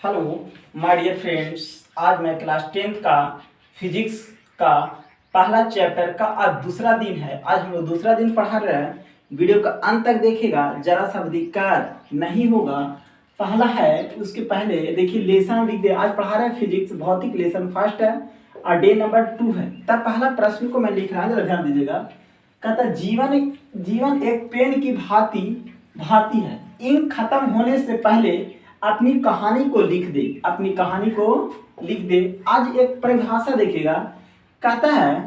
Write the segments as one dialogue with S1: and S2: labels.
S1: Hello my dear friends. आज मैं class 10th का फिजिक्स का पहला चैप्टर का आज दूसरा दिन है। आज हम लोग दूसरा दिन पढ़ा रहे हैं। वीडियो का अंत तक देखिएगा, जरा सा दिक्कत नहीं होगा। पहला है, उसके पहले देखिए लेसन लिख दे। आज पढ़ा रहे हैं फिजिक्स भौतिक लेसन फर्स्ट है और डे नंबर 2 है। तब पहला प्रश्न को मैं लिख रहा हूँ, जरा ध्यान दीजिएगा। कहता जीवन एक पेन की भांति है। इंक खत्म होने से पहले अपनी कहानी को लिख दे। अपनी कहानी को लिख दे। आज एक परिभाषा देखिएगा। कहता है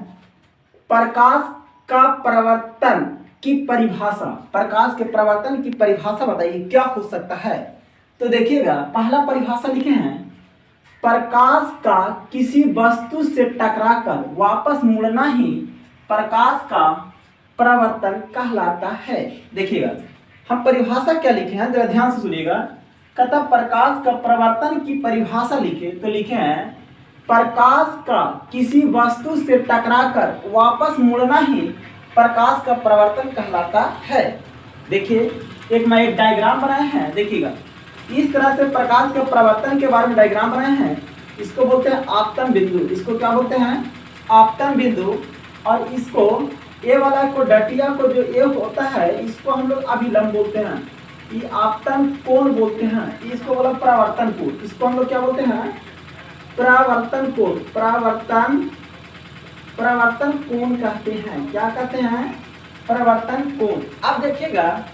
S1: प्रकाश का प्रवर्तन की परिभाषा। प्रकाश के प्रवर्तन की परिभाषा बताइए क्या हो सकता है। तो देखिएगा पहला परिभाषा लिखे हैं, प्रकाश का किसी वस्तु से टकराकर वापस मुड़ना ही प्रकाश का प्रवर्तन कहलाता है। देखिएगा हम परिभाषा क्या लिखे हैं, जरा ध्यान से सुनिएगा। कहता प्रकाश का प्रवर्तन की परिभाषा लिखे तो लिखे हैं, प्रकाश का किसी वस्तु से टकराकर वापस मुड़ना ही प्रकाश का प्रवर्तन कहलाता है। देखिए एक डायग्राम बनाए हैं, देखिएगा इस तरह से प्रकाश के प्रवर्तन के बारे में डायग्राम बनाए हैं। इसको बोलते हैं आपतन बिंदु। इसको क्या बोलते हैं? आपतन बिंदु। और इसको ए वाला को डटिया को जो ए होता है इसको हम लोग अभिलंब बोलते हैं। ये आपतन कोण बोलते हैं। इसको बोला परावर्तन कोण। इसको हम लोग क्या बोलते हैं? परावर्तन कोण। परावर्तन कोण कहते हैं। क्या कहते हैं? परावर्तन कोण। अब देखिएगा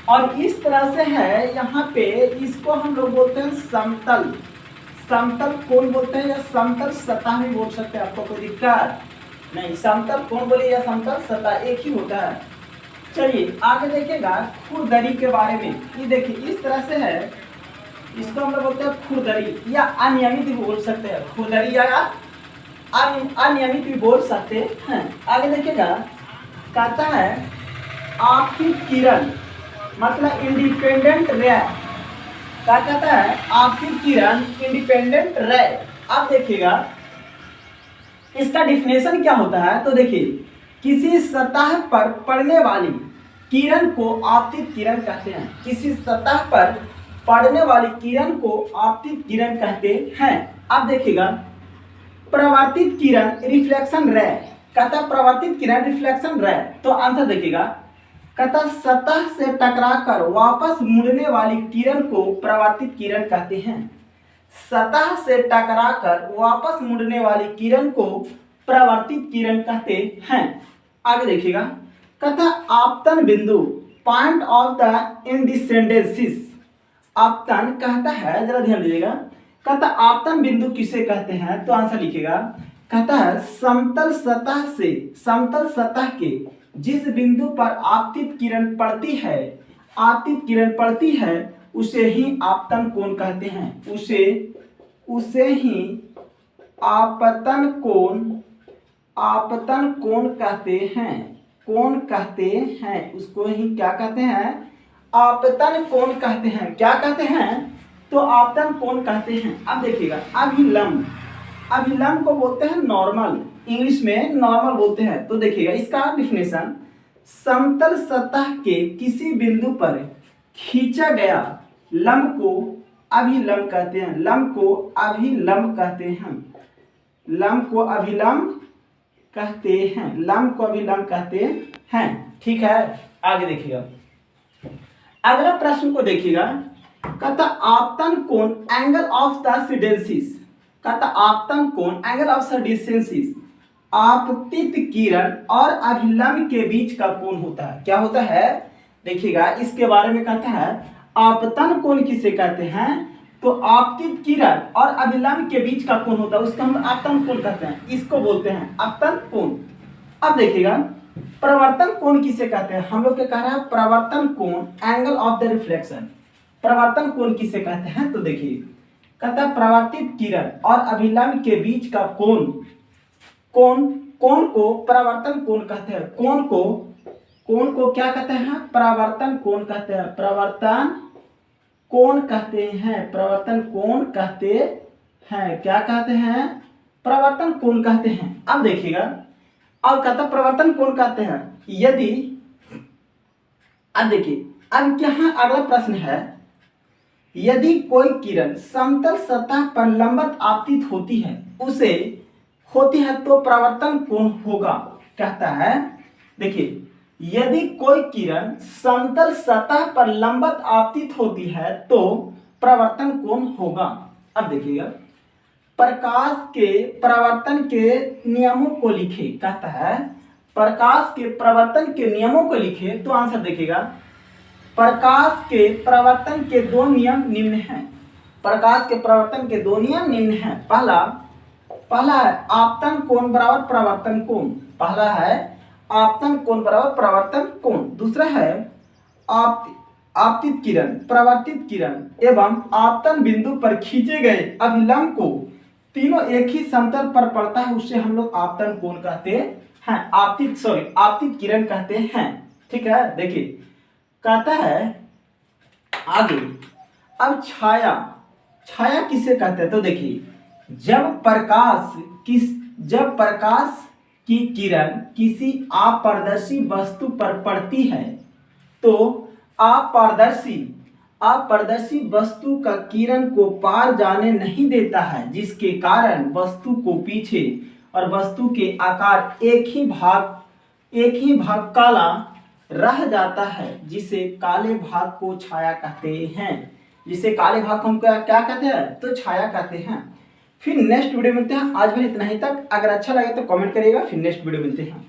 S1: और इस तरह से है यहाँ पे, इसको हम लोग बोलते हैं समतल कोण बोलते हैं, या समतल सतह भी बोल सकते हैं। आपको कोई दिक्कत नहीं, समतल कोण बोलिए या समतल सतह एक ही होता है। चलिए आगे देखिएगा खुरदरी के बारे में। ये देखिए इस तरह से है, इसको हम लोग बोलते हैं खुरदरी या अनियमित भी बोल सकते हैं। खुरदरी या अनियमित भी बोल सकते हैं। आगे देखिएगा कहता है आपकी किरण मतलब इंडिपेंडेंट रे। क्या कहता है? आपकी किरण इंडिपेंडेंट रे। अब देखिएगा इसका डिफिनेशन क्या होता है। तो देखिए किसी सतह पर पड़ने वाली किरण को आपतित किरण कहते हैं। किसी सतह पर पड़ने वाली किरण को आपतित किरण कहते हैं। अब देखिएगा परावर्तित किरण रिफ्लेक्शन रे। कहता परावर्तित किरण रिफ्लेक्शन रे। तो आंसर देखिएगा, कहता सतह से टकराकर वापस मुड़ने वाली किरण को परावर्तित किरण कहते हैं। सतह से टकराकर वापस मुड़ने वाली किरण को परावर्तित किरण कहते हैं। आगे देखिएगा कहता आपतन बिंदु पॉइंट ऑफ द इंडिसेंडेंसिस। आपतन कहता है, जरा ध्यान दीजिएगा, कहता आपतन बिंदु किसे कहते हैं। तो आंसर लिखिएगा, कहता है समतल सतह के जिस बिंदु पर आपतित किरण पड़ती है उसे ही आपतन कोण कहते हैं। उसे ही आपतन कोण कहते हैं। उसको ही क्या कहते हैं? आपतन कोण कहते हैं। क्या कहते हैं? तो आपतन कोण कहते हैं। अब देखिएगा अभिलंब को बोलते हैं नॉर्मल। इंग्लिश में नॉर्मल बोलते हैं। तो देखिएगा इसका डिफिनेशन, समतल सतह के किसी बिंदु पर खींचा गया लंब को अभिलंब कहते हैं। लंब को अभिलंब कहते हैं। ठीक है, आगे देखिएगा अगला प्रश्न को देखिएगा। कहता आपतन कोण एंगल ऑफ द सिडेंसिस। कहता आपतन कोण एंगल ऑफ द डिस्टेंसिस आपतित किरण और अभिलंब के बीच का कोण होता है। क्या होता है? देखिएगा इसके बारे में कहता है आपतन कोण किसे कहते हैं। तो आपतित किरण और अभिलंब के बीच का कोण होता है, उसको हम आपतन कोण कहते हैं। इसको बोलते हैं आपतन कोण। अब देखिएगा प्रवर्तन कोण किसे कहते हैं। हम लोग क्या कह रहे हैं? प्रवर्तन कोण एंगल ऑफ द रिफ्लेक्शन। प्रवर्तन कोण किसे कहते हैं। तो देखिए कहता है प्रवर्तित किरण और अभिलंब के बीच का कोण को प्रवर्तन कोण कहते हैं। कोण को क्या कहते हैं? प्रवर्तन कोण कहते हैं। प्रवर्तन कोण कहते हैं। क्या कहते हैं? प्रवर्तन कोण कहते हैं। अब देखिएगा और कहता प्रवर्तन कोण कहते हैं यदि। अब देखिए अब यहाँ अगला प्रश्न है, यदि कोई किरण समतल सतह पर लंबवत आपतित होती है तो परावर्तन कोण होगा। कहता है देखिए, यदि कोई किरण समतल सतह पर लंबवत आपतित होती है तो परावर्तन कोण होगा। अब देखिएगा, प्रकाश के परावर्तन के नियमों को लिखे। कहता है प्रकाश के परावर्तन के नियमों को लिखे, तो आंसर देखिएगा, प्रकाश के परावर्तन के दो नियम निम्न हैं। प्रकाश के परावर्तन के दो नियम निम्न हैं। पहला है आपतन कोण बराबर परावर्तन कोण। पहला है आपतन कोण बराबर परावर्तन कोण। दूसरा है आपतित किरण, परावर्तित किरण एवं आपतन बिंदु पर खींचे गए अभिलंब को तीनों एक ही समतल पर पड़ता है, उससे हम लोग आपतन कोण कहते हैं, आपतित किरण कहते हैं। ठीक है, देखिए कहता है आगे, अब छाया किसे कहते हैं? तो देखिए, जब प्रकाश की किरण किसी अपारदर्शी वस्तु पर पड़ती है तो अपारदर्शी वस्तु का किरण को पार जाने नहीं देता है, जिसके कारण वस्तु को पीछे और वस्तु के आकार एक ही भाग काला रह जाता है, जिसे काले भाग को छाया कहते हैं। जिसे काले भाग को हम क्या कहते हैं? तो छाया कहते हैं। फिर नेक्स्ट वीडियो मिलते हैं। आज भी इतना ही तक। अगर अच्छा लगे तो कमेंट करिएगा। फिर नेक्स्ट वीडियो मिलते हैं।